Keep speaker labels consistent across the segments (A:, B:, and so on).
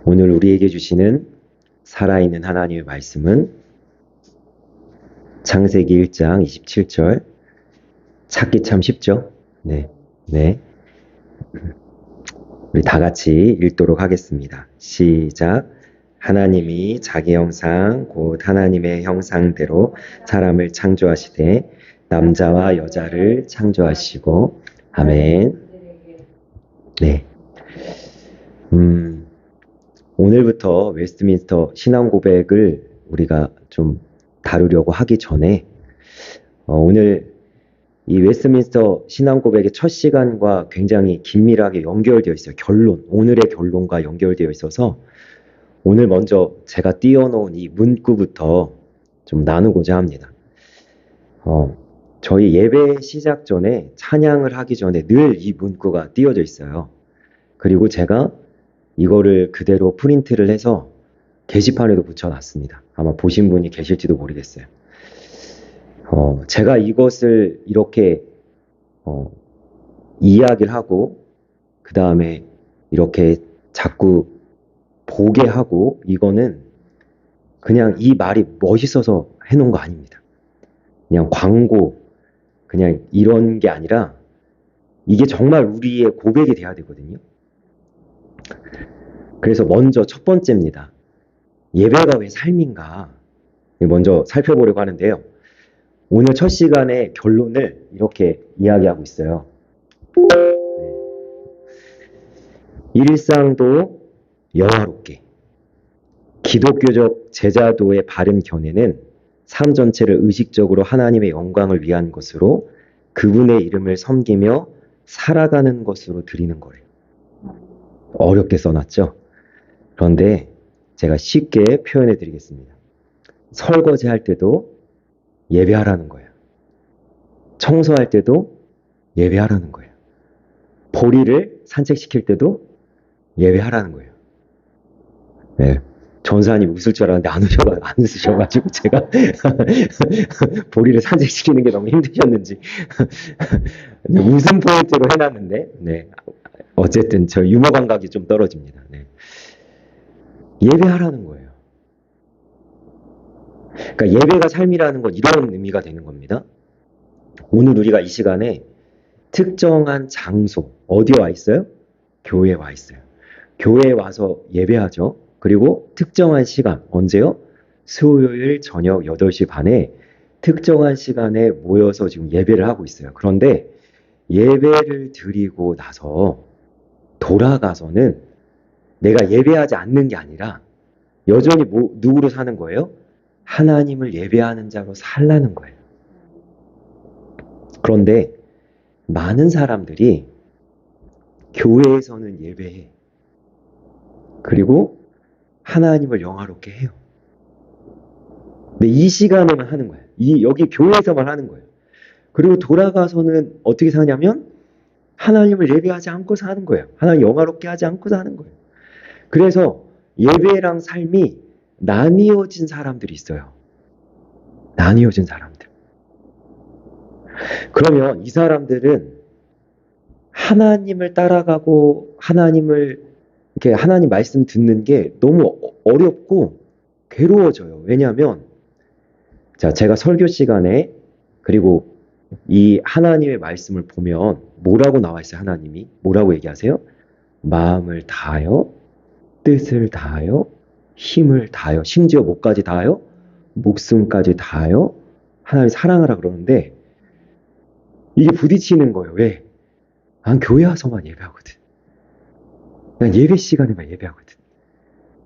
A: 오늘 우리에게 주시는 살아있는 하나님의 말씀은 창세기 1장 27절. 찾기 참 쉽죠? 네. 우리 다 같이 읽도록 하겠습니다. 시작. 하나님이 자기 형상 곧 하나님의 형상대로 사람을 창조하시되 남자와 여자를 창조하시고 아멘. 네. 오늘부터 웨스트민스터 신앙 고백을 우리가 좀 다루려고 하기 전에 오늘 이 웨스트민스터 신앙 고백의 첫 시간과 굉장히 긴밀하게 연결되어 있어요. 오늘의 결론과 연결되어 있어서 오늘 먼저 제가 띄워놓은 이 문구부터 좀 나누고자 합니다. 저희 예배 시작 전에 찬양을 하기 전에 늘 이 문구가 띄워져 있어요. 그리고 제가 이거를 그대로 프린트를 해서 게시판에도 붙여놨습니다. 아마 보신 분이 계실지도 모르겠어요. 제가 이것을 이렇게 이야기를 하고 그 다음에 이렇게 자꾸 보게 하고 이거는 그냥 이 말이 멋있어서 해놓은 거 아닙니다. 그냥 광고 그냥 이런 게 아니라 이게 정말 우리의 고백이 돼야 되거든요. 그래서 먼저 첫 번째입니다. 예배가 왜 삶인가? 먼저 살펴보려고 하는데요. 오늘 첫 시간의 결론을 이렇게 이야기하고 있어요. 일상도 영화롭게. 기독교적 제자도의 바른 견해는 삶 전체를 의식적으로 하나님의 영광을 위한 것으로 그분의 이름을 섬기며 살아가는 것으로 드리는 거예요. 어렵게 써놨죠? 그런데 제가 쉽게 표현해 드리겠습니다. 설거지 할 때도 예배하라는 거예요. 청소할 때도 예배하라는 거예요. 보리를 산책시킬 때도 예배하라는 거예요. 네. 전사님 웃을 줄 알았는데 안 웃으셔가지고 제가 보리를 산책시키는 게 너무 힘드셨는지 웃음 포인트로 해놨는데 네. 어쨌든 저 유머 감각이 좀 떨어집니다. 네. 예배하라는 거예요. 그러니까 예배가 삶이라는 건 이런 의미가 되는 겁니다. 오늘 우리가 이 시간에 특정한 장소, 어디에 와 있어요? 교회에 와 있어요. 교회에 와서 예배하죠. 그리고 특정한 시간, 언제요? 수요일 저녁 8시 반에 특정한 시간에 모여서 지금 예배를 하고 있어요. 그런데 예배를 드리고 나서 돌아가서는 내가 예배하지 않는 게 아니라 여전히 누구로 사는 거예요? 하나님을 예배하는 자로 살라는 거예요. 그런데 많은 사람들이 교회에서는 예배해. 그리고 하나님을 영화롭게 해요. 근데 이 시간에만 하는 거예요. 여기 교회에서만 하는 거예요. 그리고 돌아가서는 어떻게 사냐면 하나님을 예배하지 않고 사는 거예요. 하나님 영화롭게 하지 않고 사는 거예요. 그래서 예배랑 삶이 나뉘어진 사람들이 있어요. 나뉘어진 사람들. 그러면 이 사람들은 하나님을 따라가고 이렇게 하나님 말씀 듣는 게 너무 어렵고 괴로워져요. 왜냐하면 제가 설교 시간에 그리고 이 하나님의 말씀을 보면 뭐라고 나와 있어요? 하나님이 뭐라고 얘기하세요? 마음을 다하여 뜻을 다하여 힘을 다하여 심지어 뭐까지 다하여? 목숨까지 다하여 하나님 사랑하라 그러는데 이게 부딪히는 거예요. 왜? 난 교회 와서만 예배하거든. 난 예배 시간에만 예배하거든.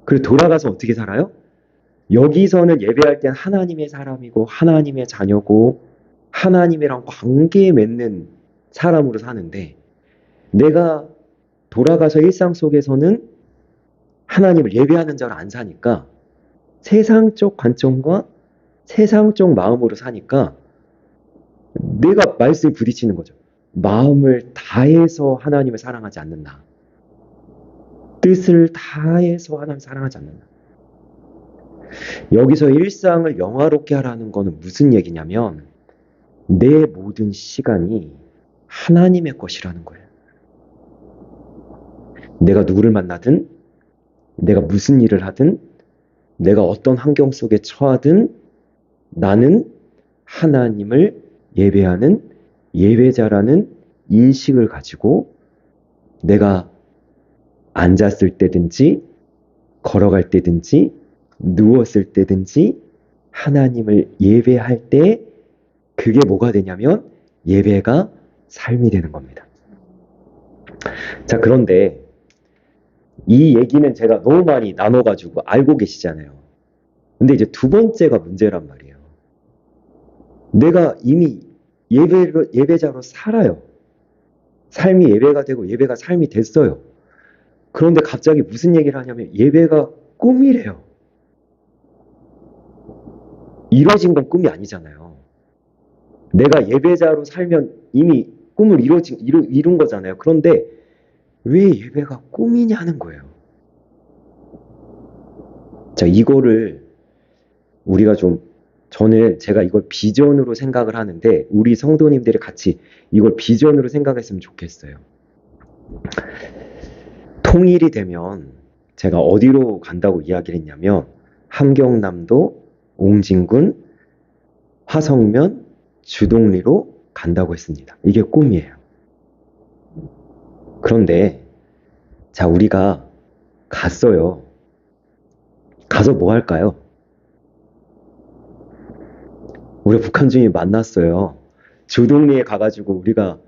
A: 그리고 돌아가서 어떻게 살아요? 여기서는 예배할 땐 하나님의 사람이고 하나님의 자녀고 하나님이랑 관계 맺는 사람으로 사는데 내가 돌아가서 일상 속에서는 하나님을 예배하는 자로 안 사니까 세상적 관점과 세상적 마음으로 사니까 내가 말씀에 부딪히는 거죠. 마음을 다해서 하나님을 사랑하지 않는다. 뜻을 다해서 하나님을 사랑하지 않는다. 여기서 일상을 영화롭게 하라는 거는 무슨 얘기냐면 내 모든 시간이 하나님의 것이라는 거예요. 내가 누구를 만나든 내가 무슨 일을 하든, 내가 어떤 환경 속에 처하든 나는 하나님을 예배하는 예배자라는 인식을 가지고 내가 앉았을 때든지 걸어갈 때든지 누웠을 때든지 하나님을 예배할 때 그게 뭐가 되냐면 예배가 삶이 되는 겁니다. 자, 그런데 이 얘기는 제가 너무 많이 나눠가지고 알고 계시잖아요. 근데 이제 두 번째가 문제란 말이에요. 내가 이미 예배자로 살아요. 삶이 예배가 되고 예배가 삶이 됐어요. 그런데 갑자기 무슨 얘기를 하냐면 예배가 꿈이래요. 이루어진 건 꿈이 아니잖아요. 내가 예배자로 살면 이미 꿈을 이룬 거잖아요. 그런데 왜 예배가 꿈이냐는 거예요. 자, 이거를 우리가 제가 이걸 비전으로 생각을 하는데 우리 성도님들이 같이 이걸 비전으로 생각했으면 좋겠어요. 통일이 되면 제가 어디로 간다고 이야기를 했냐면 함경남도, 옹진군, 화성면, 주동리로 간다고 했습니다. 이게 꿈이에요. 그런데 자, 우리가 갔어요. 가서 뭐 할까요? 우리 북한 주민 만났어요. 주동리에 가가지고 우리가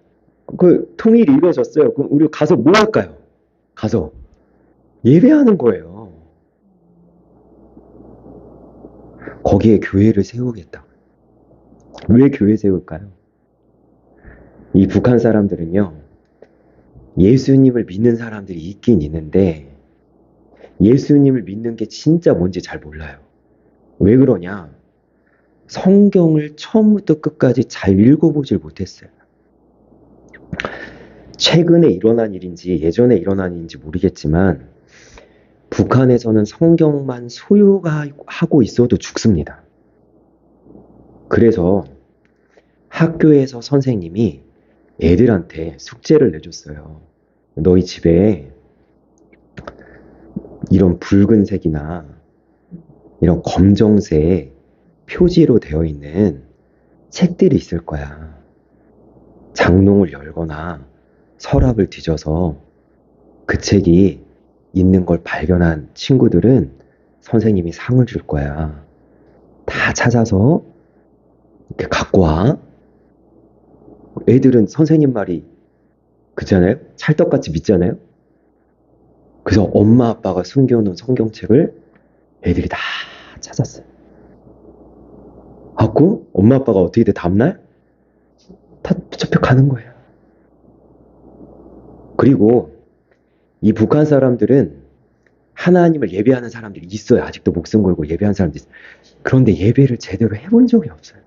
A: 그 통일이 이루어졌어요. 그럼 우리 가서 뭐 할까요? 가서 예배하는 거예요. 거기에 교회를 세우겠다. 왜 교회 세울까요? 이 북한 사람들은요, 예수님을 믿는 사람들이 있긴 있는데 예수님을 믿는 게 진짜 뭔지 잘 몰라요. 왜 그러냐? 성경을 처음부터 끝까지 잘 읽어보질 못했어요. 최근에 일어난 일인지 예전에 일어난 일인지 모르겠지만 북한에서는 성경만 소유하고 있어도 죽습니다. 그래서 학교에서 선생님이 애들한테 숙제를 내줬어요. 너희 집에 이런 붉은색이나 이런 검정색 표지로 되어 있는 책들이 있을 거야. 장롱을 열거나 서랍을 뒤져서 그 책이 있는 걸 발견한 친구들은 선생님이 상을 줄 거야. 다 찾아서 이렇게 갖고 와. 애들은 선생님 말이 그잖아요? 찰떡같이 믿잖아요? 그래서 엄마 아빠가 숨겨놓은 성경책을 애들이 다 찾았어요. 하고 엄마 아빠가 어떻게 돼? 다음날 다 잡혀가는 거예요. 그리고 이 북한 사람들은 하나님을 예배하는 사람들이 있어요. 아직도 목숨 걸고 예배하는 사람들이 있어요. 그런데 예배를 제대로 해본 적이 없어요.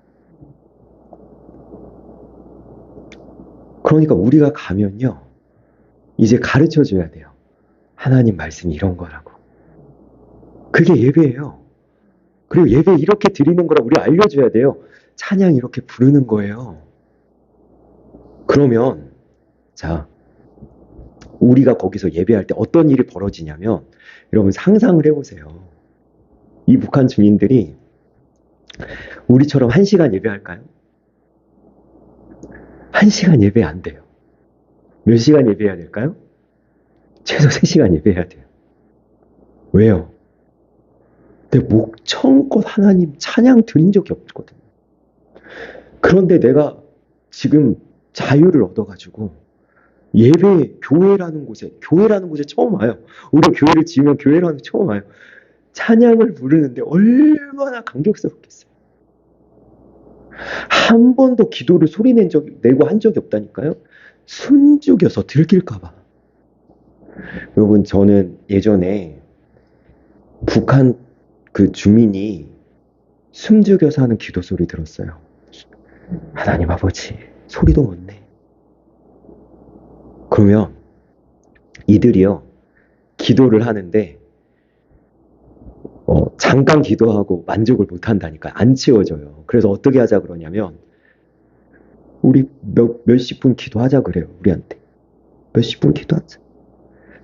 A: 그러니까 우리가 가면요, 이제 가르쳐 줘야 돼요. 하나님 말씀이 이런 거라고. 그게 예배예요. 그리고 예배 이렇게 드리는 거라고 우리 알려줘야 돼요. 찬양 이렇게 부르는 거예요. 그러면 자, 우리가 거기서 예배할 때 어떤 일이 벌어지냐면 여러분 상상을 해보세요. 이 북한 주민들이 우리처럼 1시간 예배할까요? 1시간 예배 안 돼요. 몇 시간 예배해야 될까요? 최소 3시간 예배해야 돼요. 왜요? 내 처음껏 하나님 찬양 드린 적이 없거든요. 그런데 내가 지금 자유를 얻어가지고 교회라는 곳에 처음 와요. 우리가 교회를 지으면 교회라는 곳에 처음 와요. 찬양을 부르는데 얼마나 감격스럽겠어요. 한 번도 기도를 내고 한 적이 없다니까요. 숨죽여서 들킬까봐. 여러분, 저는 예전에 북한 그 주민이 숨죽여서 하는 기도 소리 들었어요. 하나님 아버지, 소리도 못 내. 그러면 이들이요, 기도를 하는데 잠깐 기도하고 만족을 못 한다니까. 안 채워져요. 그래서 어떻게 하자 그러냐면 우리 몇십 분 기도하자 그래요. 우리한테. 몇십 분 기도하자.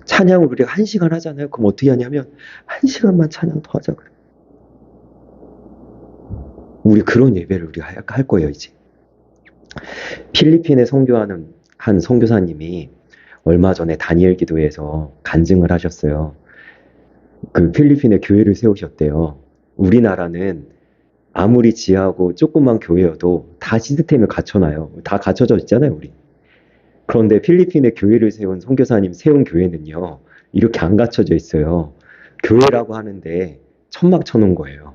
A: 찬양을 우리가 1시간 하잖아요. 그럼 어떻게 하냐면 1시간만 찬양 더 하자 그래. 우리 그런 예배를 우리가 할 거예요, 이제. 필리핀에 선교하는 한 선교사님이 얼마 전에 다니엘 기도회에서 간증을 하셨어요. 그 필리핀에 교회를 세우셨대요. 우리나라는 아무리 지하고 조그만 교회여도 다 시스템을 갖춰놔요. 다 갖춰져 있잖아요, 우리. 그런데 필리핀에 교회를 세운 선교사님 세운 교회는요, 이렇게 안 갖춰져 있어요. 교회라고 하는데 천막 쳐놓은 거예요.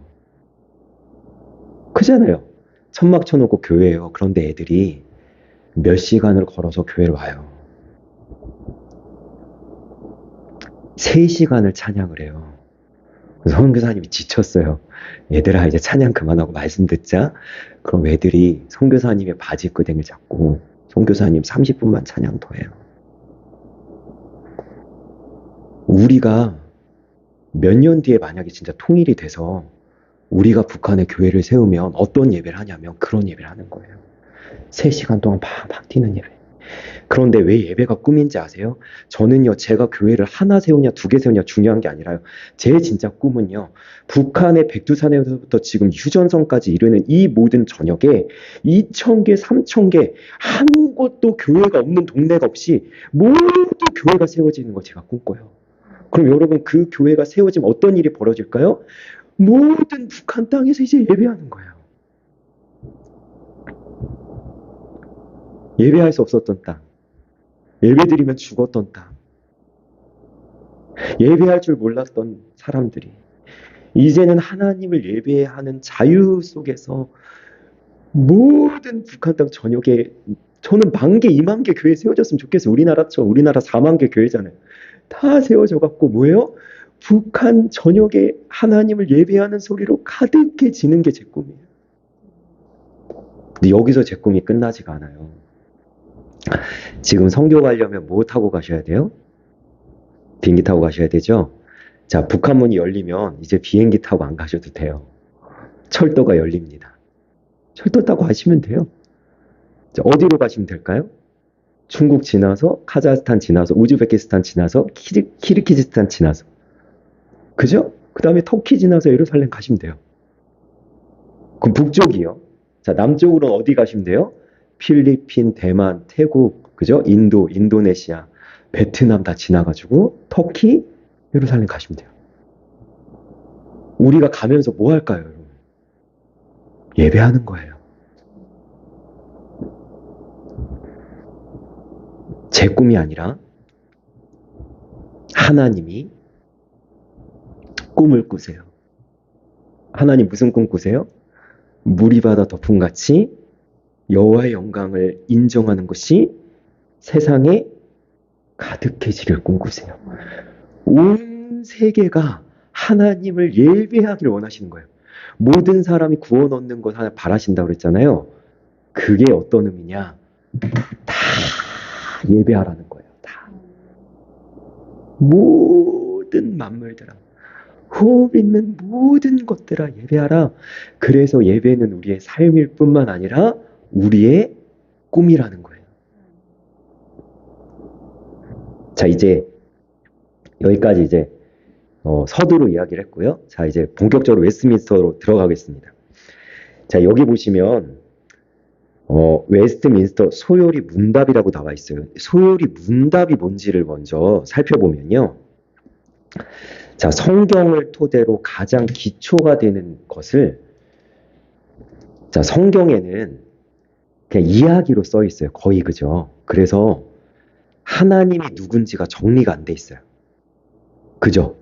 A: 크잖아요. 천막 쳐놓고 교회예요. 그런데 애들이 몇 시간을 걸어서 교회를 와요. 3시간을 찬양을 해요. 그래서 선교사님이 지쳤어요. 얘들아, 이제 찬양 그만하고 말씀 듣자. 그럼 애들이 선교사님의 바지끄댕이를 잡고 선교사님 30분만 찬양 더 해요. 우리가 몇 년 뒤에 만약에 진짜 통일이 돼서 우리가 북한에 교회를 세우면 어떤 예배를 하냐면 그런 예배를 하는 거예요. 3시간 동안 팍팍 뛰는 예배. 그런데 왜 예배가 꿈인지 아세요? 저는요, 제가 교회를 하나 세우냐 2개 세우냐 중요한 게 아니라요. 제 진짜 꿈은요, 북한의 백두산에서부터 지금 휴전선까지 이르는 이 모든 전역에 2,000개, 3,000개 한 곳도 교회가 없는 동네가 없이 모두 교회가 세워지는 거 제가 꿈꿔요. 그럼 여러분, 그 교회가 세워지면 어떤 일이 벌어질까요? 모든 북한 땅에서 이제 예배하는 거예요. 예배할 수 없었던 땅, 예배드리면 죽었던 땅, 예배할 줄 몰랐던 사람들이 이제는 하나님을 예배하는 자유 속에서 모든 북한 땅 전역에, 저는 10,000개, 20,000개 교회 세워졌으면 좋겠어요. 우리나라처럼. 우리나라 40,000개 교회잖아요. 다 세워져 갖고 뭐예요? 북한 전역에 하나님을 예배하는 소리로 가득해지는 게 제 꿈이에요. 근데 여기서 제 꿈이 끝나지가 않아요. 지금 선교 가려면 뭐 타고 가셔야 돼요? 비행기 타고 가셔야 되죠? 자, 북한 문이 열리면 이제 비행기 타고 안 가셔도 돼요. 철도가 열립니다. 철도 타고 가시면 돼요. 자, 어디로 가시면 될까요? 중국 지나서, 카자흐스탄 지나서, 우즈베키스탄 지나서, 키르기즈스탄 지나서. 그죠? 그 다음에 터키 지나서 예루살렘 가시면 돼요. 그럼 북쪽이요. 자, 남쪽으로 어디 가시면 돼요? 필리핀, 대만, 태국, 그죠? 인도, 인도네시아, 베트남 다 지나가지고 터키, 예루살렘 가시면 돼요. 우리가 가면서 뭐 할까요, 여러분? 예배하는 거예요. 제 꿈이 아니라 하나님이 꿈을 꾸세요. 하나님 무슨 꿈 꾸세요? 물이 바다 덮음같이 여호와의 영광을 인정하는 것이 세상에 가득해지길 꿈꾸세요. 온 세계가 하나님을 예배하기를 원하시는 거예요. 모든 사람이 구원 얻는 것 하나 바라신다고 그랬잖아요. 그게 어떤 의미냐? 다 예배하라는 거예요. 다. 모든 만물들아, 호흡 있는 모든 것들아 예배하라. 그래서 예배는 우리의 삶일 뿐만 아니라 우리의 꿈이라는 거예요. 자, 이제 여기까지 이제 서두로 이야기를 했고요. 자, 이제 본격적으로 웨스트민스터로 들어가겠습니다. 자, 여기 보시면 웨스트민스터 소요리 문답이라고 나와 있어요. 소요리 문답이 뭔지를 먼저 살펴보면요. 자, 성경을 토대로 가장 기초가 되는 것을, 자, 성경에는 그냥 이야기로 써 있어요. 거의, 그죠? 그래서 하나님이 누군지가 정리가 안 돼 있어요. 그죠?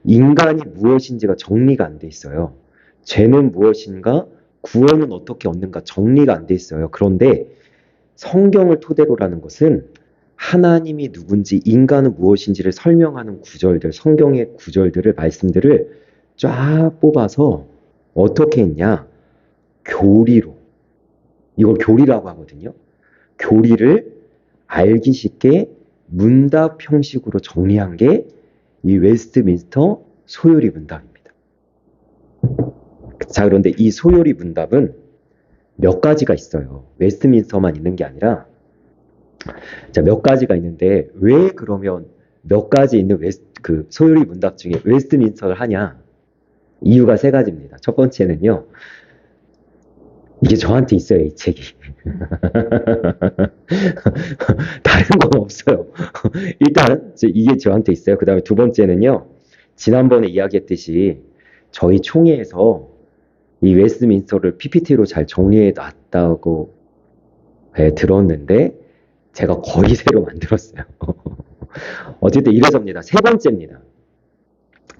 A: 인간이 무엇인지가 정리가 안 돼 있어요. 죄는 무엇인가? 구원은 어떻게 얻는가? 정리가 안 돼 있어요. 그런데 성경을 토대로라는 것은 하나님이 누군지, 인간은 무엇인지를 설명하는 구절들, 성경의 구절들을, 말씀들을 쫙 뽑아서 어떻게 했냐? 교리로. 이걸 교리라고 하거든요. 교리를 알기 쉽게 문답 형식으로 정리한 게 이 웨스트민스터 소요리 문답입니다. 자, 그런데 이 소요리 문답은 몇 가지가 있어요. 웨스트민스터만 있는 게 아니라, 자, 몇 가지가 있는데 왜 그러면 몇 가지 있는 그 소요리 문답 중에 웨스트민스터를 하냐? 이유가 세 가지입니다. 첫 번째는요, 이게 저한테 있어요, 이 책이. 다른 건 없어요. 일단, 이게 저한테 있어요. 그 다음에 두 번째는요, 지난번에 이야기했듯이 저희 총회에서 이 웨스트민스터를 PPT로 잘 정리해 놨다고 들었는데, 제가 거의 새로 만들었어요. 어쨌든 이래서입니다. 세 번째입니다.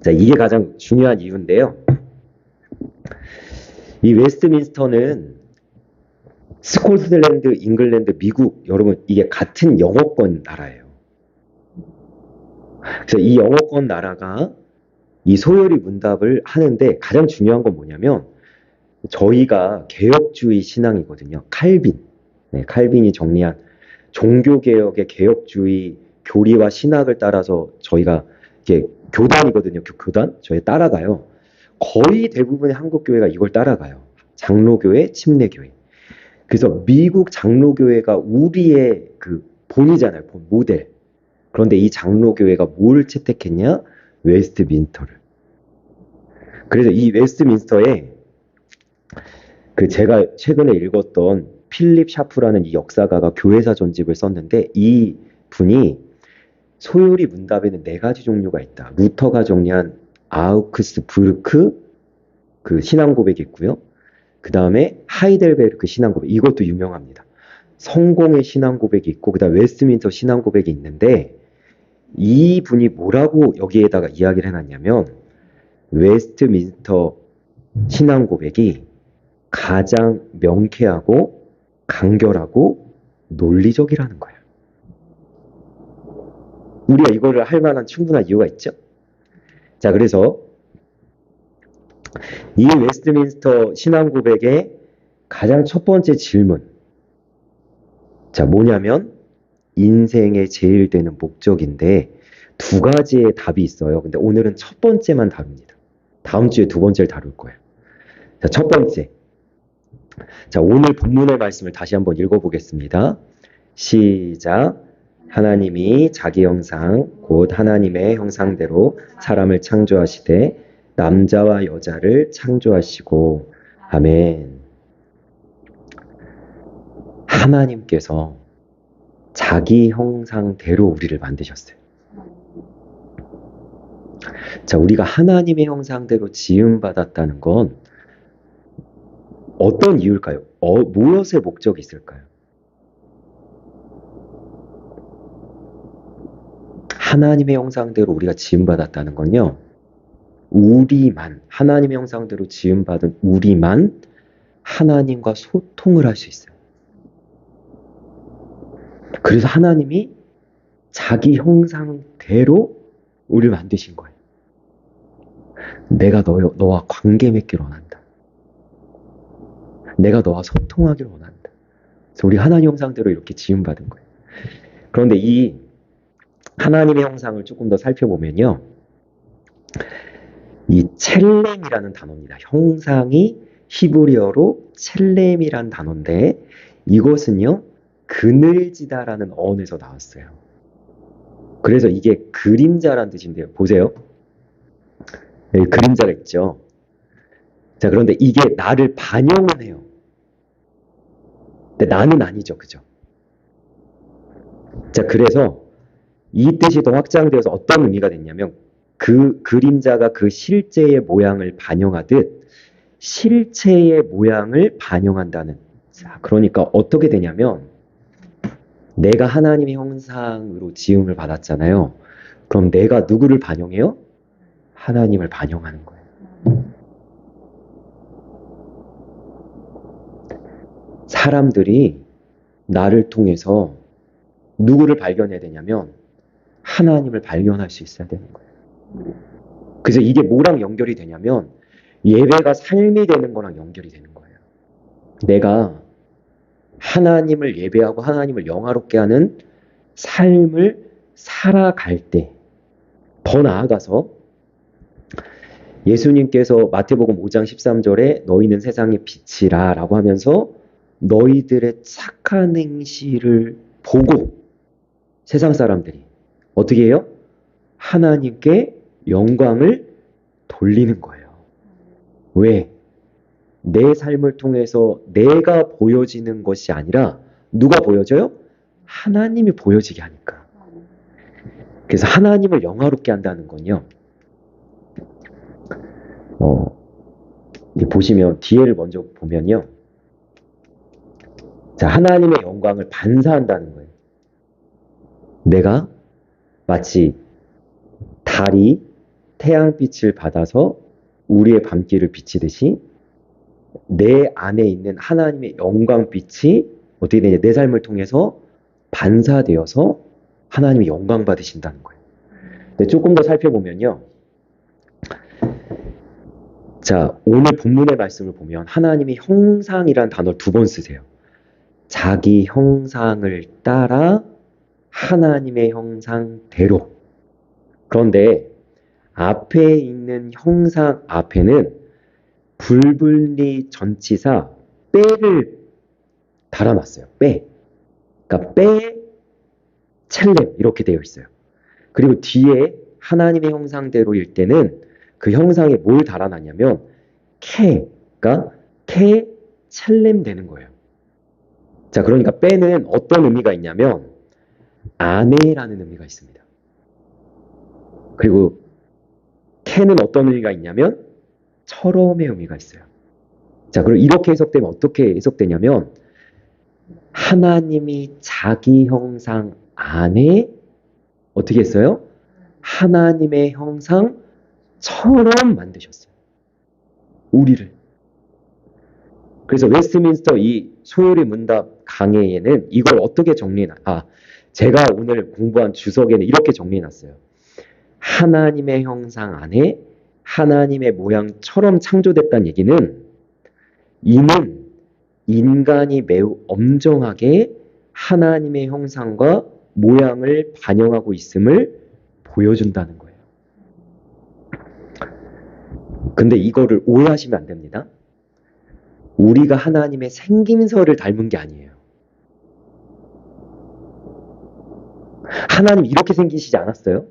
A: 자, 이게 가장 중요한 이유인데요. 이 웨스트민스터는 스코틀랜드, 잉글랜드, 미국, 여러분, 이게 같은 영어권 나라예요. 그래서 이 영어권 나라가 이 소요리 문답을 하는데 가장 중요한 건 뭐냐면 저희가 개혁주의 신앙이거든요. 칼빈. 네, 칼빈이 정리한 종교개혁의 개혁주의 교리와 신학을 따라서 저희가 이게 교단이거든요. 교단? 저희 따라가요. 거의 대부분의 한국교회가 이걸 따라가요. 장로교회, 침례교회. 그래서 미국 장로교회가 우리의 그 본이잖아요. 본, 모델. 그런데 이 장로교회가 뭘 채택했냐? 웨스트민스터를. 그래서 이 웨스트민스터에 그 제가 최근에 읽었던 필립 샤프라는 이 역사가가 교회사 전집을 썼는데 이 분이 소요리 문답에는 네 가지 종류가 있다. 루터가 정리한 아우크스부르크 그 신앙 고백이 있고요. 그 다음에 하이델베르크 신앙 고백, 이것도 유명합니다. 성공의 신앙 고백이 있고 그 다음 웨스트민스터 신앙 고백이 있는데 이 분이 뭐라고 여기에다가 이야기를 해놨냐면 웨스트민스터 신앙 고백이 가장 명쾌하고 간결하고 논리적이라는 거예요. 우리가 이거를 할 만한 충분한 이유가 있죠. 자, 그래서 이 웨스트민스터 신앙 고백의 가장 첫 번째 질문. 자, 뭐냐면 인생의 제일 되는 목적인데 두 가지의 답이 있어요. 근데 오늘은 첫 번째만 다룹니다. 다음 주에 두 번째를 다룰 거예요. 자, 첫 번째. 자, 오늘 본문의 말씀을 다시 한번 읽어보겠습니다. 시작. 하나님이 자기 형상, 곧 하나님의 형상대로 사람을 창조하시되 남자와 여자를 창조하시고 아멘. 하나님께서 자기 형상대로 우리를 만드셨어요. 자, 우리가 하나님의 형상대로 지음받았다는 건 어떤 이유일까요? 무엇의 목적이 있을까요? 하나님의 형상대로 우리가 지음받았다는 건요. 우리만, 하나님의 형상대로 지음받은 우리만 하나님과 소통을 할 수 있어요. 그래서 하나님이 자기 형상대로 우리를 만드신 거예요. 내가 너와 관계 맺기를 원한다. 내가 너와 소통하기를 원한다. 그래서 우리 하나님 형상대로 이렇게 지음받은 거예요. 그런데 이 하나님의 형상을 조금 더 살펴보면요. 이 첼렘이라는 단어입니다. 형상이 히브리어로 첼렘이라는 단어인데 이것은요. 그늘지다라는 어원에서 나왔어요. 그래서 이게 그림자라는 뜻인데요. 보세요. 네, 그림자가 있죠. 자, 그런데 이게 나를 반영은 해요. 근데 나는 아니죠. 그죠? 자, 그래서 이 뜻이 더 확장되어서 어떤 의미가 됐냐면 그 그림자가 그 실제의 모양을 반영하듯 실체의 모양을 반영한다는. 자, 그러니까 어떻게 되냐면 내가 하나님의 형상으로 지음을 받았잖아요. 그럼 내가 누구를 반영해요? 하나님을 반영하는 거예요. 사람들이 나를 통해서 누구를 발견해야 되냐면 하나님을 발견할 수 있어야 되는 거예요. 그래서 이게 뭐랑 연결이 되냐면 예배가 삶이 되는 거랑 연결이 되는 거예요. 내가 하나님을 예배하고 하나님을 영화롭게 하는 삶을 살아갈 때 더 나아가서 예수님께서 마태복음 5장 13절에 너희는 세상의 빛이라 라고 하면서 너희들의 착한 행실을 보고 세상 사람들이 어떻게 해요? 하나님께 영광을 돌리는 거예요. 왜? 내 삶을 통해서 내가 보여지는 것이 아니라 누가 보여져요? 하나님이 보여지게 하니까. 그래서 하나님을 영화롭게 한다는 건요. 보시면 뒤에를 먼저 보면요. 자, 하나님의 영광을 반사한다는 거예요. 내가 마치 달이 태양빛을 받아서 우리의 밤길을 비치듯이 내 안에 있는 하나님의 영광빛이 어떻게 되냐? 내 삶을 통해서 반사되어서 하나님의 영광 받으신다는 거예요. 근데 조금 더 살펴보면요. 자, 오늘 본문의 말씀을 보면 하나님이 형상이란 단어를 2번 쓰세요. 자기 형상을 따라 하나님의 형상대로. 그런데 앞에 있는 형상 앞에는 불분리 전치사 빼를 달아놨어요. 빼. 그러니까 빼, 첼렘 이렇게 되어 있어요. 그리고 뒤에 하나님의 형상대로일 때는 그 형상에 뭘 달아놨냐면 그러니까 케, 첼렘 되는 거예요. 자, 그러니까 빼는 어떤 의미가 있냐면 아내라는 의미가 있습니다. 그리고 케는 어떤 의미가 있냐면 처럼의 의미가 있어요. 자, 그리고 이렇게 해석되면 어떻게 해석되냐면 하나님이 자기 형상 안에 어떻게 했어요? 하나님의 형상처럼 만드셨어요. 우리를. 그래서 웨스트민스터 이 소요리 문답 강해에는 이걸 어떻게 제가 오늘 공부한 주석에는 이렇게 정리해놨어요. 하나님의 형상 안에 하나님의 모양처럼 창조됐다는 얘기는 이는 인간이 매우 엄정하게 하나님의 형상과 모양을 반영하고 있음을 보여준다는 거예요. 근데 이거를 오해하시면 안 됩니다. 우리가 하나님의 생김새를 닮은 게 아니에요. 하나님 이렇게 생기시지 않았어요?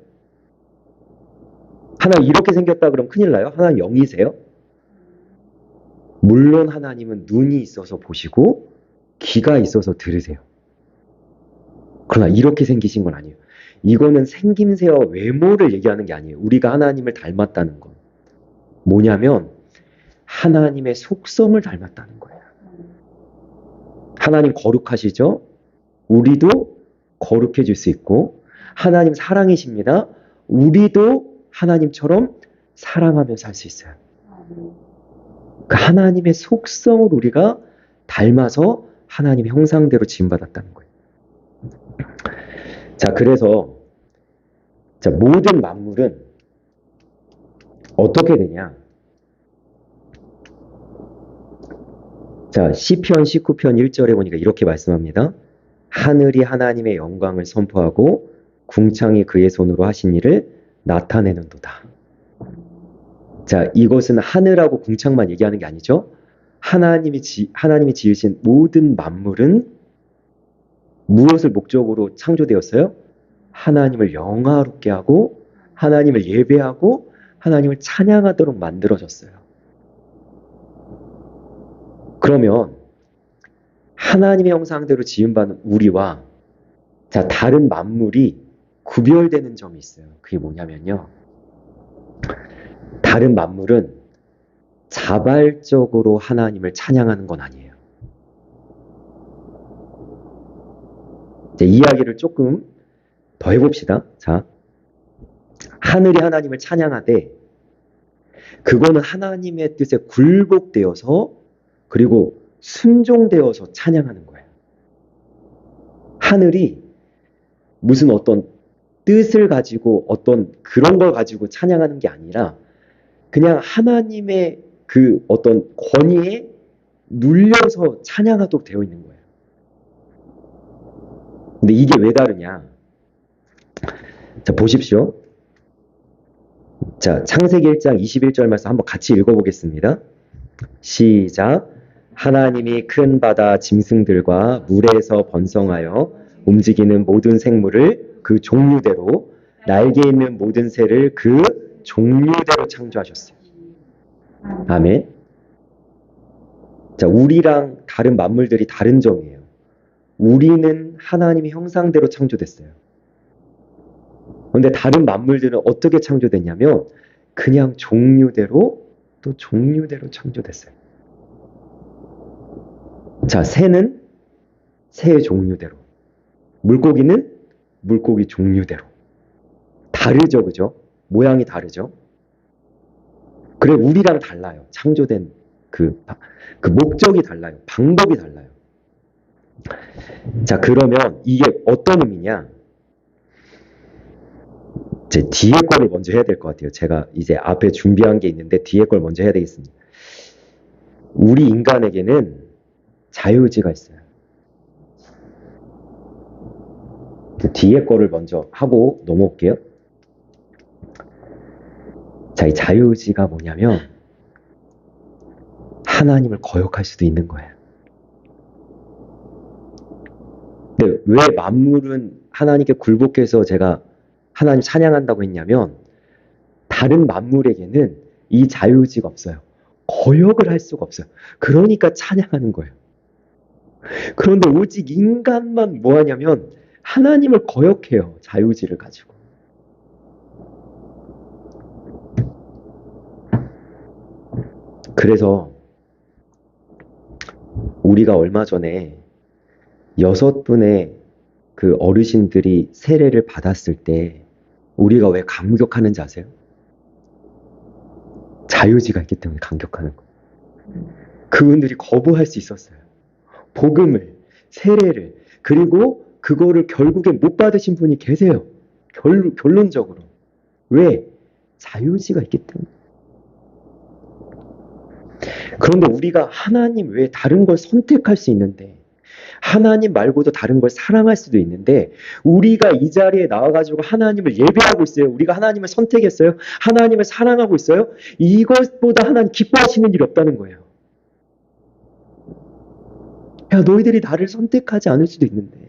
A: 하나님 이렇게 생겼다 그러면 큰일 나요? 하나님 영이세요? 물론 하나님은 눈이 있어서 보시고 귀가 있어서 들으세요. 그러나 이렇게 생기신 건 아니에요. 이거는 생김새와 외모를 얘기하는 게 아니에요. 우리가 하나님을 닮았다는 건 뭐냐면 하나님의 속성을 닮았다는 거예요. 하나님 거룩하시죠? 우리도 거룩해질 수 있고 하나님 사랑이십니다. 우리도 하나님처럼 사랑하며 살 수 있어요. 그 하나님의 속성을 우리가 닮아서 하나님의 형상대로 지음받았다는 거예요. 자, 그래서 모든 만물은 어떻게 되냐? 자, 시편 19편 1절에 보니까 이렇게 말씀합니다. 하늘이 하나님의 영광을 선포하고 궁창이 그의 손으로 하신 일을 나타내는도다. 자, 이것은 하늘하고 궁창만 얘기하는 게 아니죠. 하나님이 지으신 모든 만물은 무엇을 목적으로 창조되었어요? 하나님을 영화롭게 하고 하나님을 예배하고 하나님을 찬양하도록 만들어졌어요. 그러면 하나님의 형상대로 지음받은 우리와 다른 만물이 구별되는 점이 있어요. 그게 뭐냐면요. 다른 만물은 자발적으로 하나님을 찬양하는 건 아니에요. 이야기를 조금 더 해봅시다. 자, 하늘이 하나님을 찬양하되 그거는 하나님의 뜻에 굴복되어서 그리고 순종되어서 찬양하는 거예요. 하늘이 무슨 어떤 뜻을 가지고 어떤 그런 걸 가지고 찬양하는 게 아니라 그냥 하나님의 그 어떤 권위에 눌려서 찬양하도록 되어 있는 거예요. 근데 이게 왜 다르냐? 자, 보십시오. 자, 창세기 1장 21절 말씀 한번 같이 읽어보겠습니다. 시작. 하나님이 큰 바다 짐승들과 물에서 번성하여 움직이는 모든 생물을 그 종류대로 날개 있는 모든 새를 그 종류대로 창조하셨어요. 아멘. 자, 우리랑 다른 만물들이 다른 점이에요. 우리는 하나님의 형상대로 창조됐어요. 그런데 다른 만물들은 어떻게 창조됐냐면 그냥 종류대로 또 종류대로 창조됐어요. 자, 새는 새의 종류대로, 물고기는 물고기 종류대로. 다르죠, 그죠? 모양이 다르죠? 그래, 우리랑 달라요. 창조된 그 목적이 달라요. 방법이 달라요. 자, 그러면 이게 어떤 의미냐? 제 뒤에 거를 먼저 해야 될 것 같아요. 제가 이제 앞에 준비한 게 있는데 뒤에 걸 먼저 해야 되겠습니다. 우리 인간에게는 자유의지가 있어요. 뒤에 거를 먼저 하고 넘어올게요. 자, 이 자유의지가 뭐냐면 하나님을 거역할 수도 있는 거예요. 근데 왜 만물은 하나님께 굴복해서 제가 하나님 찬양한다고 했냐면 다른 만물에게는 이 자유의지가 없어요. 거역을 할 수가 없어요. 그러니까 찬양하는 거예요. 그런데 오직 인간만 뭐 하냐면 하나님을 거역해요. 자유의지를 가지고. 그래서 우리가 얼마 전에 6분의 그 어르신들이 세례를 받았을 때 우리가 왜 감격하는지 아세요? 자유의지가 있기 때문에 감격하는 거예요. 그분들이 거부할 수 있었어요. 복음을, 세례를, 그리고 그거를 결국에 못 받으신 분이 계세요. 결론적으로. 왜? 자유의지가 있기 때문에. 그런데 우리가 하나님 외에 다른 걸 선택할 수 있는데 하나님 말고도 다른 걸 사랑할 수도 있는데 우리가 이 자리에 나와가지고 하나님을 예배하고 있어요. 우리가 하나님을 선택했어요. 하나님을 사랑하고 있어요. 이것보다 하나님 기뻐하시는 일이 없다는 거예요. 야, 너희들이 나를 선택하지 않을 수도 있는데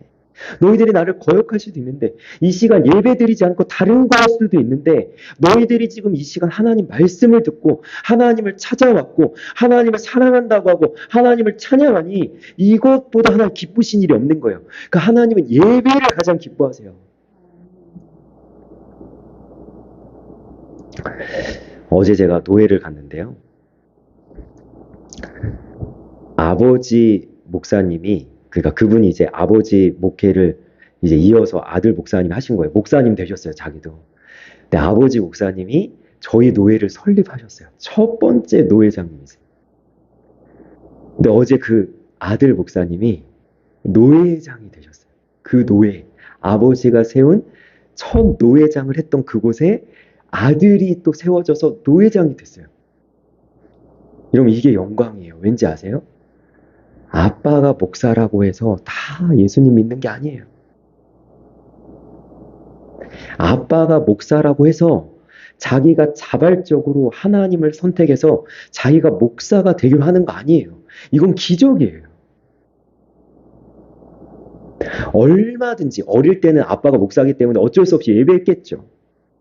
A: 너희들이 나를 거역할 수도 있는데 이 시간 예배드리지 않고 다른 거 할 수도 있는데 너희들이 지금 이 시간 하나님 말씀을 듣고 하나님을 찾아왔고 하나님을 사랑한다고 하고 하나님을 찬양하니 이것보다 하나님 기쁘신 일이 없는 거예요. 그러니까 하나님은 예배를 가장 기뻐하세요. 어제 제가 노예를 갔는데요. 아버지 목사님이 그러니까 그분이 이제 아버지 목회를 이제 이어서 아들 목사님 하신 거예요. 목사님 되셨어요, 자기도. 근데 아버지 목사님이 저희 노예를 설립하셨어요. 첫 번째 노회장님이세요. 근데 어제 그 아들 목사님이 노회장이 되셨어요. 그 노회, 아버지가 세운 첫 노회장을 했던 그곳에 아들이 또 세워져서 노회장이 됐어요. 여러분 이게 영광이에요. 왠지 아세요? 아빠가 목사라고 해서 다 예수님 믿는 게 아니에요. 아빠가 목사라고 해서 자기가 자발적으로 하나님을 선택해서 자기가 목사가 되기로 하는 거 아니에요. 이건 기적이에요. 얼마든지 어릴 때는 아빠가 목사이기 때문에 어쩔 수 없이 예배했겠죠.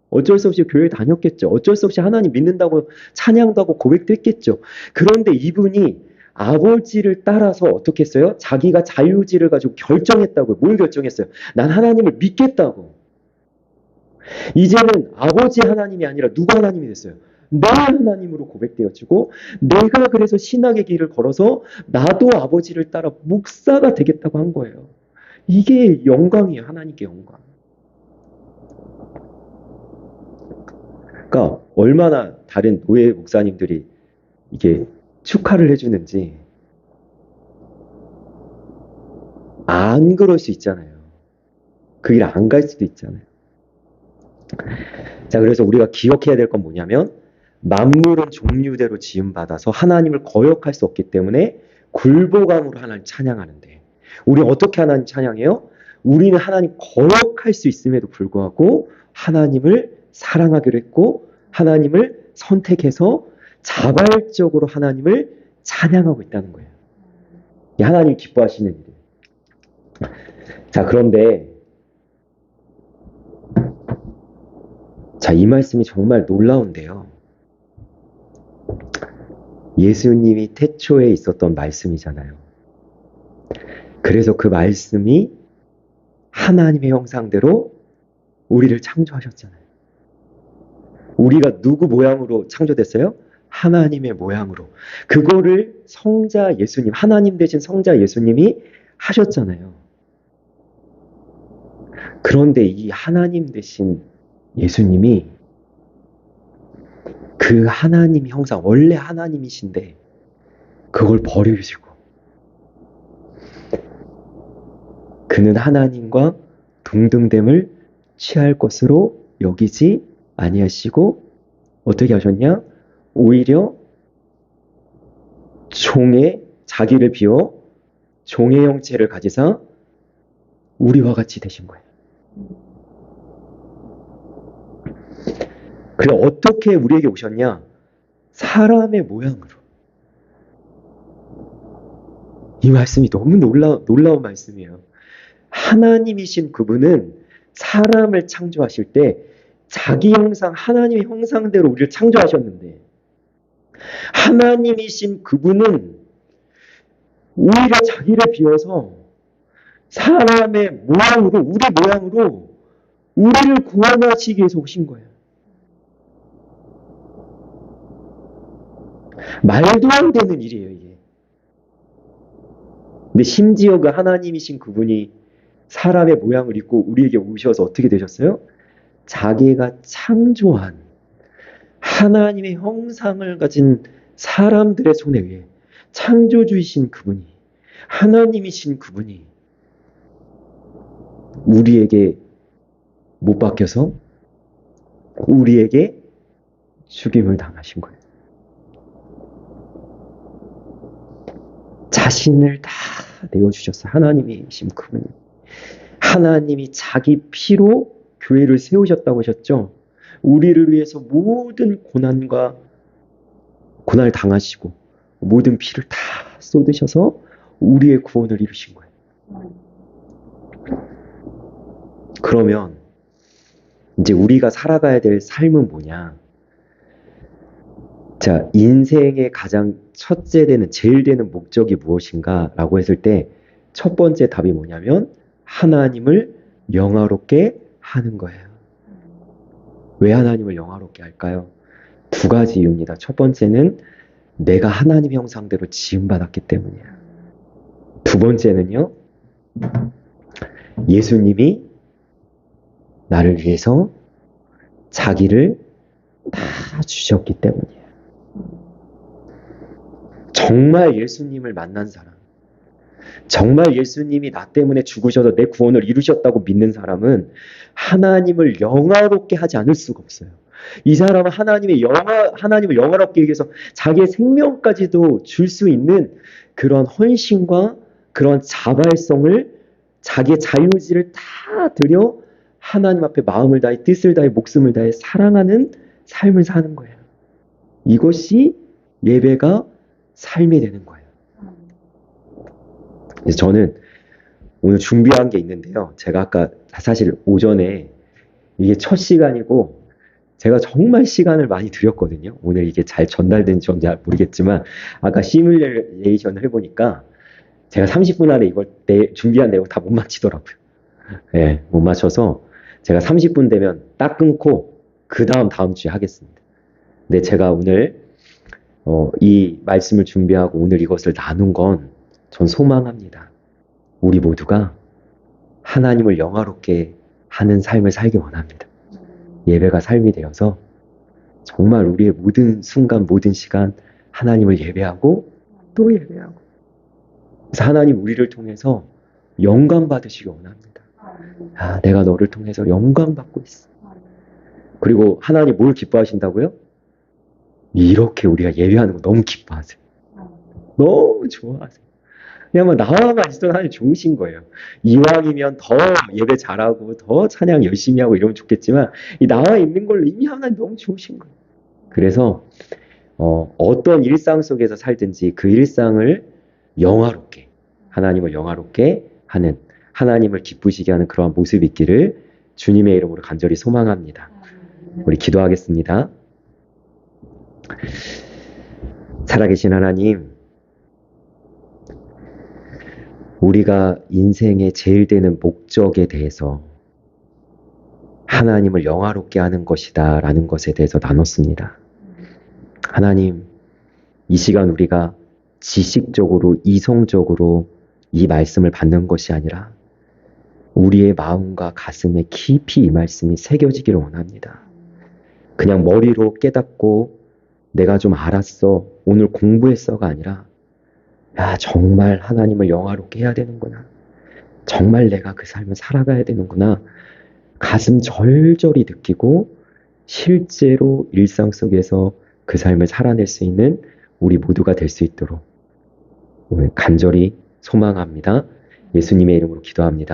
A: 어쩔 수 없이 교회 다녔겠죠. 어쩔 수 없이 하나님 믿는다고 찬양도 하고 고백도 했겠죠. 그런데 이분이 아버지를 따라서 어떻게 했어요? 자기가 자유의지를 가지고 결정했다고요. 뭘 결정했어요? 난 하나님을 믿겠다고. 이제는 아버지 하나님이 아니라 누구 하나님이 됐어요? 내 하나님으로 고백되어지고 내가 그래서 신학의 길을 걸어서 나도 아버지를 따라 목사가 되겠다고 한 거예요. 이게 영광이에요. 하나님께 영광. 그러니까 얼마나 다른 노예 목사님들이 이게 축하를 해주는지 안 그럴 수 있잖아요. 그 길 안 갈 수도 있잖아요. 자, 그래서 우리가 기억해야 될 건 뭐냐면 만물은 종류대로 지음받아서 하나님을 거역할 수 없기 때문에 굴복함으로 하나님 찬양하는데 우리 어떻게 하나님 찬양해요? 우리는 하나님 거역할 수 있음에도 불구하고 하나님을 사랑하기로 했고 하나님을 선택해서 자발적으로 하나님을 찬양하고 있다는 거예요. 하나님 기뻐하시는 일이에요. 자, 그런데 자, 이 말씀이 정말 놀라운데요. 예수님이 태초에 있었던 말씀이잖아요. 그래서 그 말씀이 하나님의 형상대로 우리를 창조하셨잖아요. 우리가 누구 모양으로 창조됐어요? 하나님의 모양으로. 그거를 성자 예수님, 하나님 대신 성자 예수님이 하셨잖아요. 그런데 이 하나님 대신 예수님이 그 하나님 형상, 원래 하나님이신데 그걸 버리시고 그는 하나님과 동등됨을 취할 것으로 여기지 아니하시고 어떻게 하셨냐? 오히려 자기를 비워 종의 형체를 가지사 우리와 같이 되신 거예요. 그래 어떻게 우리에게 오셨냐? 사람의 모양으로. 이 말씀이 너무 놀라운 말씀이에요. 하나님이신 그분은 사람을 창조하실 때 자기 형상, 하나님의 형상대로 우리를 창조하셨는데 하나님이신 그분은 오히려 자기를 비워서 사람의 모양으로, 우리 모양으로 우리를 구원하시기 위해서 오신 거예요. 말도 안 되는 일이에요, 이게. 근데 심지어 그 하나님이신 그분이 사람의 모양을 입고 우리에게 오셔서 어떻게 되셨어요? 자기가 창조한 하나님의 형상을 가진 사람들의 손에 의해 창조주이신 그분이, 하나님이신 그분이 우리에게 못 박혀서 우리에게 죽임을 당하신 거예요. 자신을 다 내어주셨어요. 하나님이신 그분이. 하나님이 자기 피로 교회를 세우셨다고 하셨죠. 우리를 위해서 모든 고난을 당하시고 모든 피를 다 쏟으셔서 우리의 구원을 이루신 거예요. 그러면 이제 우리가 살아가야 될 삶은 뭐냐? 자, 인생의 가장 첫째 되는, 제일 되는 목적이 무엇인가? 라고 했을 때 첫 번째 답이 뭐냐면 하나님을 영화롭게 하는 거예요. 왜 하나님을 영화롭게 할까요? 두 가지 이유입니다. 첫 번째는 내가 하나님 형상대로 지음받았기 때문이에요. 두 번째는요, 예수님이 나를 위해서 자기를 다 주셨기 때문이에요. 정말 예수님을 만난 사람, 정말 예수님이 나 때문에 죽으셔서 내 구원을 이루셨다고 믿는 사람은 하나님을 영화롭게 하지 않을 수가 없어요. 이 사람은 하나님을 영화롭게 하기 위해서 자기의 생명까지도 줄 수 있는 그런 헌신과 그런 자발성을, 자기의 자유의지를 다 들여 하나님 앞에 마음을 다해, 뜻을 다해, 목숨을 다해 사랑하는 삶을 사는 거예요. 이것이 예배가 삶이 되는 거예요. 그래서 저는 오늘 준비한 게 있는데요. 제가 아까 사실 오전에 이게 첫 시간이고 제가 정말 시간을 많이 들였거든요. 오늘 이게 잘 전달된지 잘 모르겠지만 아까 시뮬레이션을 해보니까 제가 30분 안에 이걸 준비한 내용 다 못 맞히더라고요. 네, 못 맞춰서 제가 30분 되면 딱 끊고 그 다음 주에 하겠습니다. 근데 제가 오늘 이 말씀을 준비하고 오늘 이것을 나눈 건 전 소망합니다. 우리 모두가 하나님을 영화롭게 하는 삶을 살기 원합니다. 예배가 삶이 되어서 정말 우리의 모든 순간, 모든 시간 하나님을 예배하고 또 예배하고, 그래서 하나님 우리를 통해서 영광 받으시기 원합니다. 아, 내가 너를 통해서 영광 받고 있어. 그리고 하나님 뭘 기뻐하신다고요? 이렇게 우리가 예배하는 거 너무 기뻐하세요. 너무 좋아하세요. 그냥 나와만 있어도 하나님 좋으신 거예요. 이왕이면 더 예배 잘하고 더 찬양 열심히 하고 이러면 좋겠지만 이 나와 있는 걸로 이미 하나님 너무 좋으신 거예요. 그래서 어떤 일상 속에서 살든지 그 일상을 영화롭게, 하나님을 영화롭게 하는, 하나님을 기쁘시게 하는 그러한 모습이 있기를 주님의 이름으로 간절히 소망합니다. 우리 기도하겠습니다. 살아계신 하나님, 우리가 인생의 제일 되는 목적에 대해서 하나님을 영화롭게 하는 것이다 라는 것에 대해서 나눴습니다. 하나님, 이 시간 우리가 지식적으로, 이성적으로 이 말씀을 받는 것이 아니라 우리의 마음과 가슴에 깊이 이 말씀이 새겨지기를 원합니다. 그냥 머리로 깨닫고 내가 좀 알았어, 오늘 공부했어가 아니라 야, 정말 하나님을 영화롭게 해야 되는구나. 정말 내가 그 삶을 살아가야 되는구나. 가슴 절절히 느끼고 실제로 일상 속에서 그 삶을 살아낼 수 있는 우리 모두가 될 수 있도록 오늘 간절히 소망합니다. 예수님의 이름으로 기도합니다.